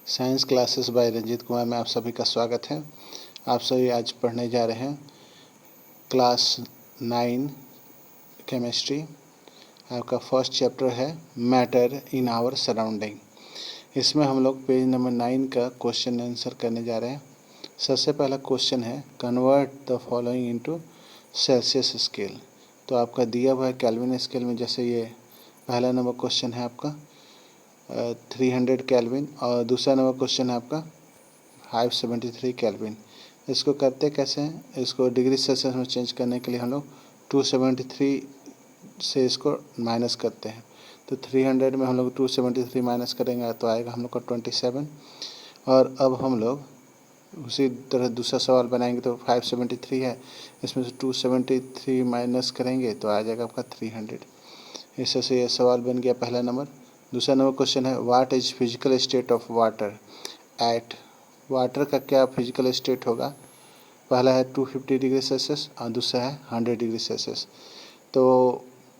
Science classes by Ranjit Kumar में आप सभी का स्वागत है। आप सभी आज पढ़ने जा रहे हैं क्लास 9 केमिस्ट्री। आपका फर्स्ट चैप्टर है मैटर इन आवर सराउंडिंग। इसमें हम लोग पेज नंबर 9 का क्वेश्चन आंसर करने जा रहे हैं। सबसे पहला क्वेश्चन है convert the following into Celsius scale. तो आपका दिया हुआ है केल्विन स्केल में, जैसे ये पहला नंबर क्वेश्चन है आपका 300 केल्विन और दूसरा नंबर क्वेश्चन है आपका 573 केल्विन। इसको करते कैसे हैं, इसको डिग्री सेल्सियस में चेंज करने के लिए हम लोग 273 से इसको माइनस करते हैं। तो 300 में हम लोग 273 माइनस करेंगे तो आएगा हम लोग का 27। और अब हम लोग उसी तरह दूसरा सवाल बनाएंगे तो 573 है, इसमें से 273 माइनस करेंगे तो आ जाएगा आपका 300। इससे से ये सवाल बन गया पहला नंबर। दूसरा नंबर क्वेश्चन है what is physical state of water at. Water का क्या फिजिकल स्टेट होगा, पहला है 250 डिग्री सेल्सियस और दूसरा है 100 डिग्री सेल्सियस। तो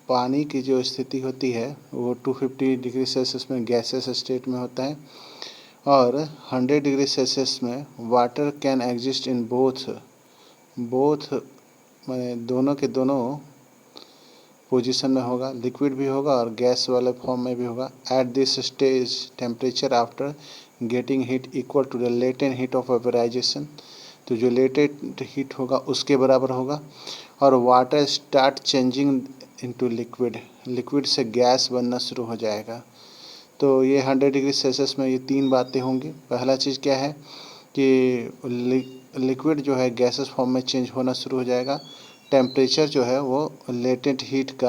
पानी की जो स्थिति होती है वो 250 डिग्री सेल्सियस में गैसेस स्टेट में होता है और 100 डिग्री सेल्सियस में water can exist in both माने दोनों के दोनों पोजीशन में होगा, लिक्विड भी होगा और गैस वाले फॉर्म में भी होगा। At this stage temperature after getting heat equal to the latent heat of vaporisation. तो जो लेटेंट हीट होगा उसके बराबर होगा और water start changing into liquid से गैस बनना शुरू हो जाएगा। तो ये 100 डिग्री सेल्सियस में ये तीन बातें होंगी। पहला चीज़ क्या है कि लिक्विड जो है गैसेस फॉर्म में चेंज होना शुरू हो जाएगा। टेम्परेचर जो है वो लेटेंट हीट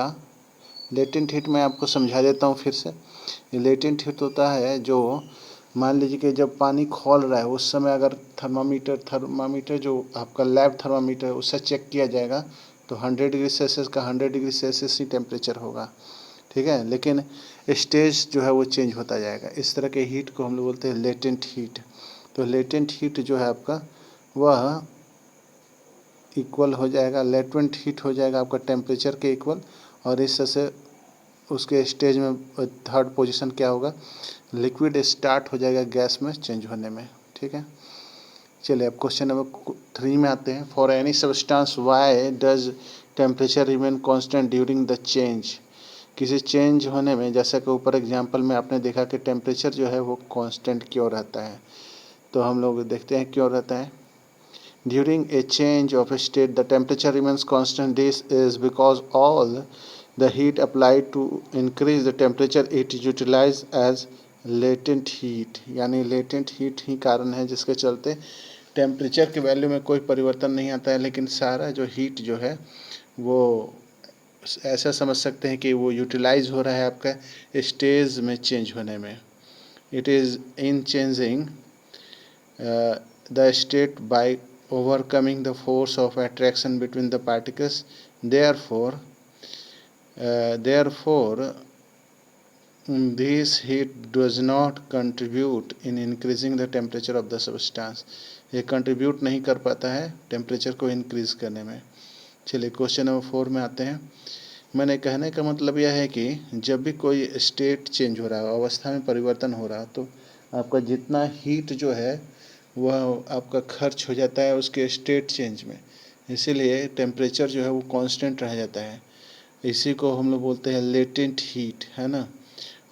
मैं आपको समझा देता हूँ फिर से। लेटेंट हीट होता है जो मान लीजिए कि जब पानी खौल रहा है उस समय अगर थर्मामीटर जो आपका लैब थर्मामीटर है उससे चेक किया जाएगा तो 100 डिग्री सेल्सियस का 100 डिग्री सेल्सियस ही टेम्परेचर होगा, ठीक है। लेकिन स्टेज जो है वो चेंज होता जाएगा। इस तरह के हीट को हम लोग बोलते हैं लेटेंट हीट। तो लेटेंट हीट जो है आपका वह इक्वल हो जाएगा, लेटेंट हीट हो जाएगा आपका टेम्परेचर के इक्वल। और इस तरह से उसके स्टेज में थर्ड पोजीशन क्या होगा, लिक्विड स्टार्ट हो जाएगा गैस में चेंज होने में, ठीक है। चलिए अब क्वेश्चन नंबर 3 में आते हैं। For any substance why does temperature remain constant during the change. किसी चेंज होने में, जैसा कि ऊपर एग्जांपल में आपने देखा कि टेम्परेचर जो है वो कांस्टेंट क्यों रहता है। तो हम लोग देखते हैं क्यों रहता है। During a change of state, the temperature remains constant. This is because all the heat applied to increase the temperature it utilized as latent heat। यानी latent heat ही कारण है जिसके चलते टेम्परेचर के वैल्यू में कोई परिवर्तन नहीं आता है, लेकिन सारा जो हीट जो है वो ऐसा समझ सकते हैं कि वो यूटिलाइज हो रहा है आपका स्टेज में चेंज होने में। It is in changing the state by overcoming the force of attraction between the particles. Therefore, this heat does not contribute in increasing the temperature of the substance। ये contribute नहीं कर पाता है temperature को increase करने में। चलिए question number 4 में आते हैं। मैंने कहने का मतलब यह है कि जब भी कोई स्टेट चेंज हो रहा है, अवस्था में परिवर्तन हो रहा है, तो आपका जितना हीट जो है वह आपका खर्च हो जाता है उसके स्टेट चेंज में, इसीलिए टेम्परेचर जो है वो कांस्टेंट रह जाता है। इसी को हम लोग बोलते हैं लेटेंट हीट, है ना।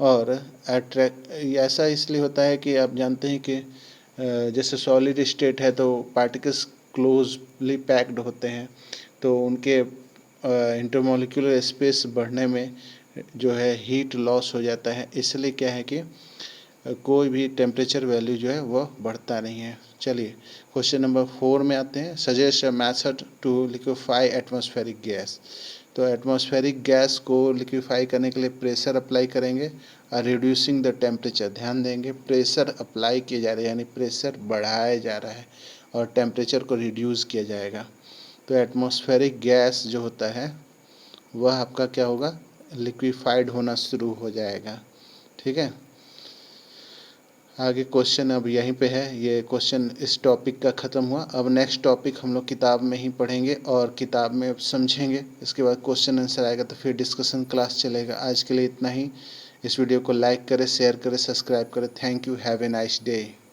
और ऐसा इसलिए होता है कि आप जानते हैं कि जैसे सॉलिड स्टेट है तो पार्टिकल्स क्लोजली पैक्ड होते हैं, तो उनके इंटरमोलिकुलर स्पेस बढ़ने में जो है हीट लॉस हो जाता है। इसलिए क्या है कि कोई भी टेम्परेचर वैल्यू जो है वह बढ़ता नहीं है। चलिए क्वेश्चन नंबर 4 में आते हैं। Suggest a method to liquefy atmospheric gas. तो एटमॉस्फेरिक गैस को लिक्विफाई करने के लिए प्रेशर अप्लाई करेंगे और रिड्यूसिंग द टेम्परेचर। ध्यान देंगे प्रेशर अप्लाई किया जा रहा है, यानी प्रेशर बढ़ाया जा रहा है और टेम्परेचर को रिड्यूस किया जाएगा। तो एटमॉस्फेरिक गैस जो होता है वह आपका क्या होगा, लिक्विफाइड होना शुरू हो जाएगा, ठीक है। आगे क्वेश्चन अब यहीं पे है, ये क्वेश्चन इस टॉपिक का ख़त्म हुआ। अब नेक्स्ट टॉपिक हम लोग किताब में ही पढ़ेंगे और किताब में समझेंगे। इसके बाद क्वेश्चन आंसर आएगा तो फिर डिस्कशन क्लास चलेगा। आज के लिए इतना ही। इस वीडियो को लाइक करें, शेयर करें, सब्सक्राइब करें। Thank you. Have a nice day.